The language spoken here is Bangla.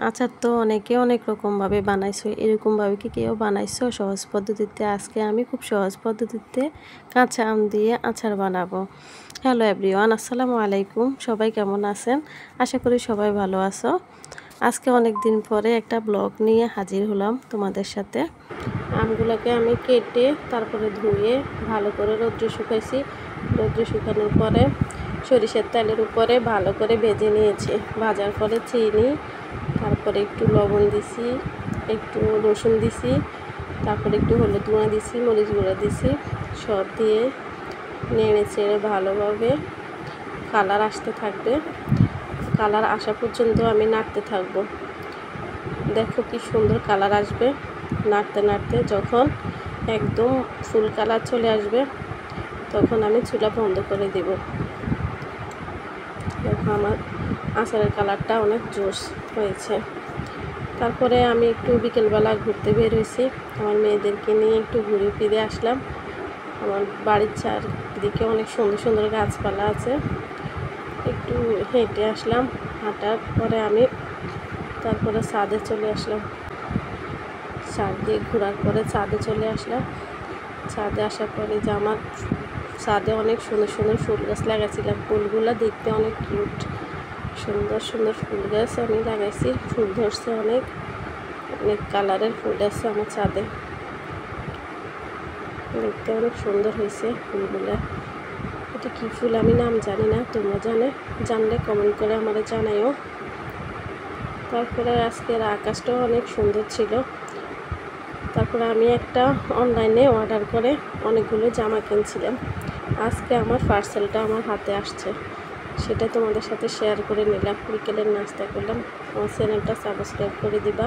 আচার তো অনেকে অনেক রকমভাবে বানাইছো, এরকমভাবে কি কেউ বানাইছো সহজ পদ্ধতিতে? আজকে আমি খুব সহজ পদ্ধতিতে কাঁচা আম দিয়ে আচার বানাবো। হ্যালো এভরিওয়ান, আসসালামু আলাইকুম। সবাই কেমন আছেন? আশা করি সবাই ভালো আছো। আজকে অনেক দিন পরে একটা ব্লগ নিয়ে হাজির হলাম তোমাদের সাথে। আমগুলোকে আমি কেটে তারপরে ধুয়ে ভালো করে রৌদ্রে শুকাইছি। রৌদ্রে শুকানোর পরে সরিষার তেলের উপরে ভালো করে ভেজে নিয়েছি। ভাজার পরে চিনি, তারপরে একটু লবণ দিছি, একটু রসুন দিছি, তারপরে একটু হলুদ গুঁড়া দিছি, মরিচ গুঁড়া দিছি, সব দিয়ে নেড়ে চেড়ে ভালোভাবে কালার আসতে থাকবে। কালার আসা পর্যন্ত আমি নাড়তে থাকবো। দেখো কি সুন্দর কালার আসবে। নাড়তে নাড়তে যখন একদম ফুল কালার চলে আসবে তখন আমি চুলা বন্ধ করে দেব। দেখো আমার আচারের কালারটা অনেক জোস হয়েছে। তারপরে আমি একটু বিকেলবেলা ঘুরতে বের হয়েছি, আমার মেয়েদেরকে নিয়ে একটু ঘুরে ফিরে আসলাম। আমার বাড়ির চারদিকে অনেক সুন্দর সুন্দর গাছপালা আছে, একটু হেঁটে আসলাম। হাঁটার পরে আমি তারপরে ছাদে চলে আসলাম। ছাদ দিয়ে ঘোরার পরে ছাদে চলে আসলাম। ছাদে আসার পরে যে আমার ছাদে অনেক সুন্দর সুন্দর ফুল গাছ লাগাইছিলাম, ফুলগুলো দেখতে অনেক কিউট, সুন্দর সুন্দর ফুল গাছ আমি লাগাইছি। ফুল ধরছে, অনেক অনেক কালারের ফুল আছে আমার ছাদে, দেখতে অনেক সুন্দর হয়েছে ফুলগুলো। এটা কী ফুল আমি নাম জানি না, তোমরা জানলে কমেন্ট করে আমার জানাইও। তারপরে আজকের আকাশটাও অনেক সুন্দর ছিল। তারপরে আমি একটা অনলাইনে অর্ডার করে অনেকগুলো জামা কিনছিলাম। আজকে আমার পার্সেলটা আমার হাতে আসছে, সেটা তোমাদের সাথে শেয়ার করে নিলাম। বিকেলের নাস্তা করলাম। আমার চ্যানেলটা সাবস্ক্রাইব করে দিবা।